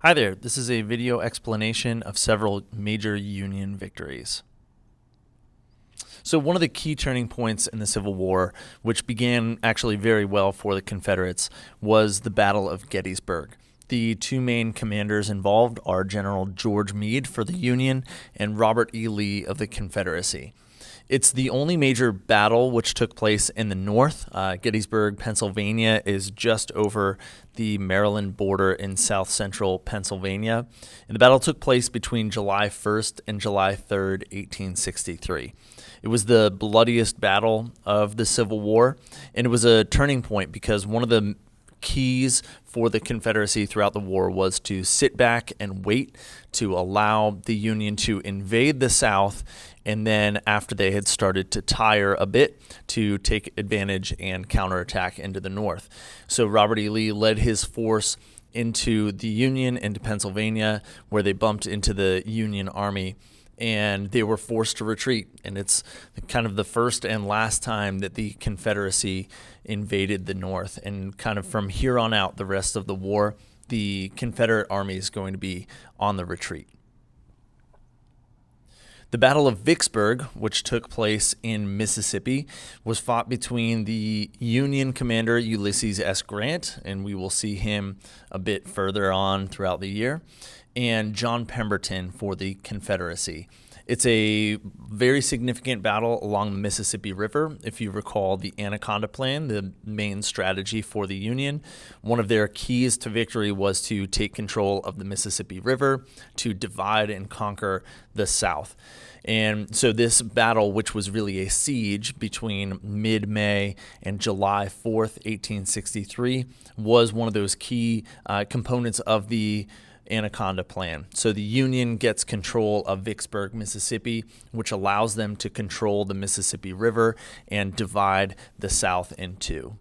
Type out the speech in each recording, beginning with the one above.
Hi there, this is a video explanation of several major Union victories. So one of the key turning points in the Civil War, which began actually very well for the Confederates, was the Battle of Gettysburg. The two main commanders involved are General George Meade for the Union and Robert E. Lee of the Confederacy. It's the only major battle which took place in the North. Gettysburg, Pennsylvania is just over the Maryland border in south central Pennsylvania. And the battle took place between July 1st and July 3rd, 1863. It was the bloodiest battle of the Civil War, and it was a turning point because one of the keys for the Confederacy throughout the war was to sit back and wait to allow the Union to invade the South, and then after they had started to tire a bit, to take advantage and counterattack into the North. So Robert E. Lee led his force into the Union, into Pennsylvania, where they bumped into the Union Army, and they were forced to retreat. And it's kind of the first and last time that the Confederacy invaded the North. And kind of from here on out, the rest of the war, the Confederate Army is going to be on the retreat. The Battle of VICKSBURG, which took place in Mississippi, was fought between the Union commander Ulysses S. Grant, and we will see him a bit further on throughout the year, and John Pemberton for the Confederacy. It's a very significant battle along the Mississippi River. If you recall the Anaconda Plan, the main strategy for the Union, one of their keys to victory was to take control of the Mississippi River, to divide and conquer the South. And so this battle, which was really a siege between mid-May and July 4th, 1863, was one of those key components of the Anaconda Plan. So the Union gets control of Vicksburg, Mississippi, which allows them to control the Mississippi River and divide the South in two.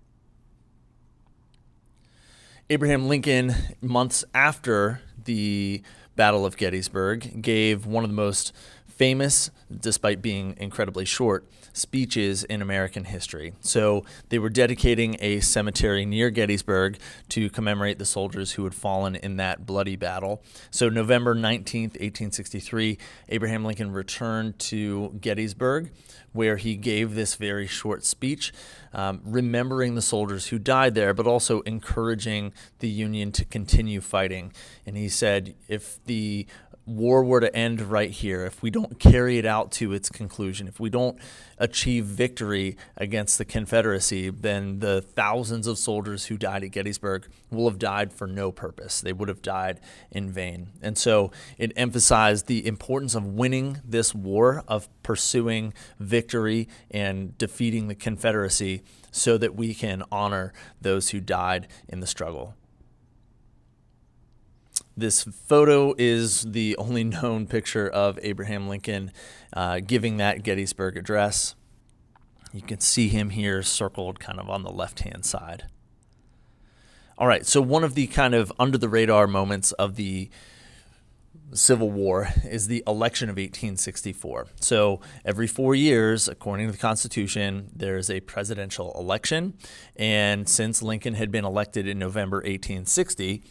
Abraham Lincoln, months after the Battle of Gettysburg, gave one of the most famous, despite being incredibly short, speeches in American history. So they were dedicating a cemetery near Gettysburg to commemorate the soldiers who had fallen in that bloody battle. So November 19th, 1863, Abraham Lincoln returned to Gettysburg, where he gave this very short speech, remembering the soldiers who died there, but also encouraging the Union to continue fighting. And he said, if the war were to end right here, if we don't carry it out to its conclusion, if we don't achieve victory against the Confederacy, then the thousands of soldiers who died at Gettysburg will have died for no purpose. They would have died in vain. And so it emphasized the importance of winning this war, of pursuing victory and defeating the Confederacy so that we can honor those who died in the struggle. This photo is the only known picture of Abraham Lincoln giving that Gettysburg address. You can see him here circled kind of on the left-hand side. All right, so one of the kind of under-the-radar moments of the Civil War is the election of 1864. So every 4 years, according to the Constitution, there's a presidential election. And since Lincoln had been elected in November 1860,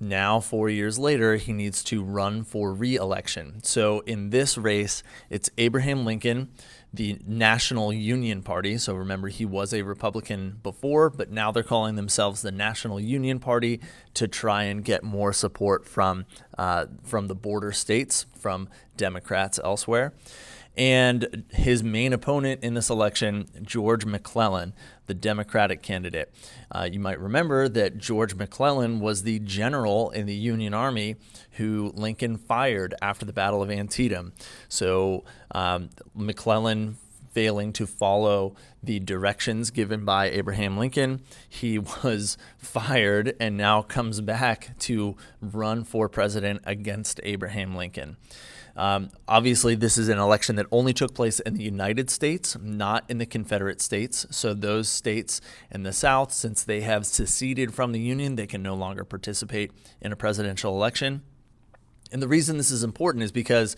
now, 4 years later, he needs to run for re-election. So in this race, it's Abraham Lincoln, the National Union Party. So remember, he was a Republican before, but now they're calling themselves the National Union Party to try and get more support from the border states, from Democrats elsewhere. And his main opponent in this election, George McClellan, the Democratic candidate. You might remember that George McClellan was the general in the Union Army who Lincoln fired after the Battle of Antietam. So McClellan, failing to follow the directions given by Abraham Lincoln, he was fired and now comes back to run for president against Abraham Lincoln. Obviously, this is an election that only took place in the United States, not in the Confederate States. So those states in the South, since they have seceded from the Union, they can no longer participate in a presidential election. And the reason this is important is because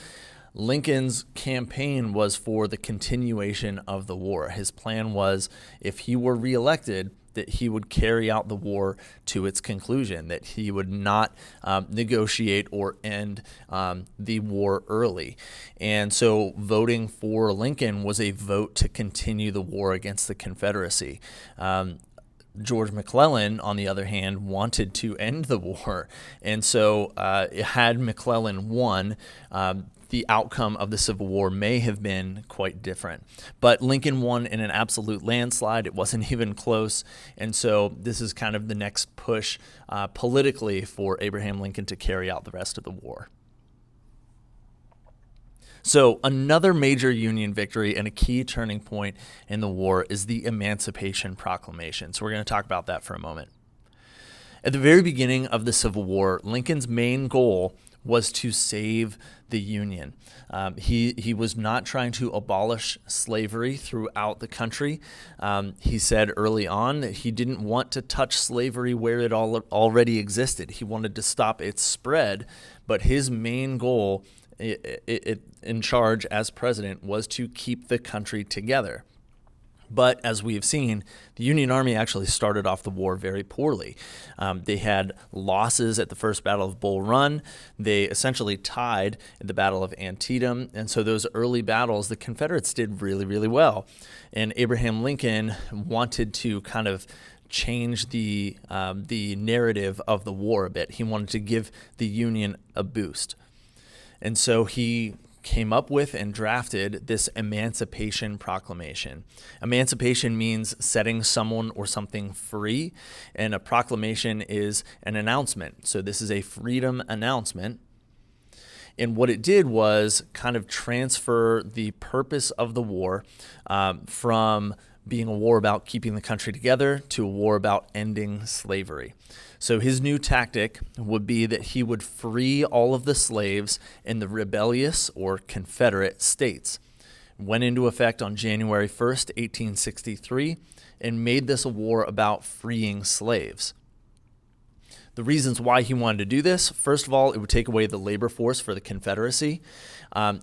Lincoln's campaign was for the continuation of the war. His plan was, if he were reelected, that he would carry out the war to its conclusion, that he would not negotiate or end the war early. And so voting for Lincoln was a vote to continue the war against the Confederacy. George McClellan, on the other hand, wanted to end the war. And so had McClellan won, the outcome of the Civil War may have been quite different. But Lincoln won in an absolute landslide. It wasn't even close. And so this is kind of the next push politically for Abraham Lincoln to carry out the rest of the war. So another major Union victory and a key turning point in the war is the Emancipation Proclamation. So we're going to talk about that for a moment. At the very beginning of the Civil War, Lincoln's main goal was to save the Union. He was not trying to abolish slavery throughout the country. He said early on that he didn't want to touch slavery where it already existed. He wanted to stop its spread, but his main goal in charge as president was to keep the country together. But as we have seen, the Union Army actually started off the war very poorly. They had losses at the First Battle of Bull Run. They essentially tied at the Battle of Antietam. And so those early battles, the Confederates did really, really well. And Abraham Lincoln wanted to kind of change the narrative of the war a bit. He wanted to give the Union a boost. And so he came up with and drafted this Emancipation Proclamation. Emancipation means setting someone or something free, and a proclamation is an announcement. So this is a freedom announcement. And what it did was kind of transfer the purpose of the war from being a war about keeping the country together to a war about ending slavery. So his new tactic would be that he would free all of the slaves in the rebellious or Confederate states. Went into effect on January 1st, 1863, and made this a war about freeing slaves. The reasons why he wanted to do this, first of all, it would take away the labor force for the Confederacy.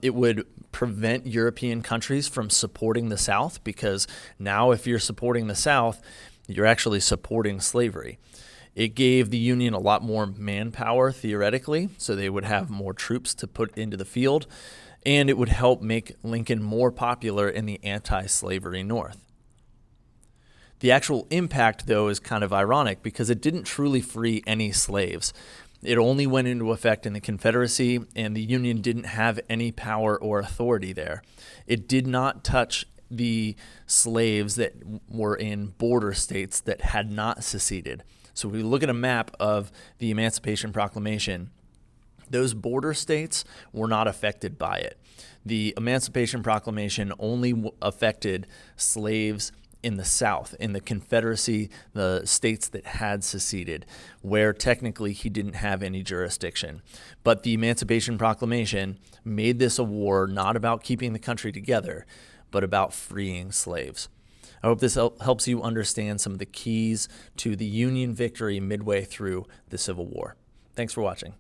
It would prevent European countries from supporting the South, because now if you're supporting the South, you're actually supporting slavery. It gave the Union a lot more manpower, theoretically, so they would have more troops to put into the field, and it would help make Lincoln more popular in the anti-slavery North. The actual impact, though, is kind of ironic because it didn't truly free any slaves. It only went into effect in the Confederacy, and the Union didn't have any power or authority there. It did not touch the slaves that were in border states that had not seceded. So if we look at a map of the Emancipation Proclamation, those border states were not affected by it. The Emancipation Proclamation only affected slaves in the South, in the Confederacy, the states that had seceded, where technically he didn't have any jurisdiction. But the Emancipation Proclamation made this a war not about keeping the country together, but about freeing slaves. I hope this helps you understand some of the keys to the Union victory midway through the Civil War. Thanks for watching.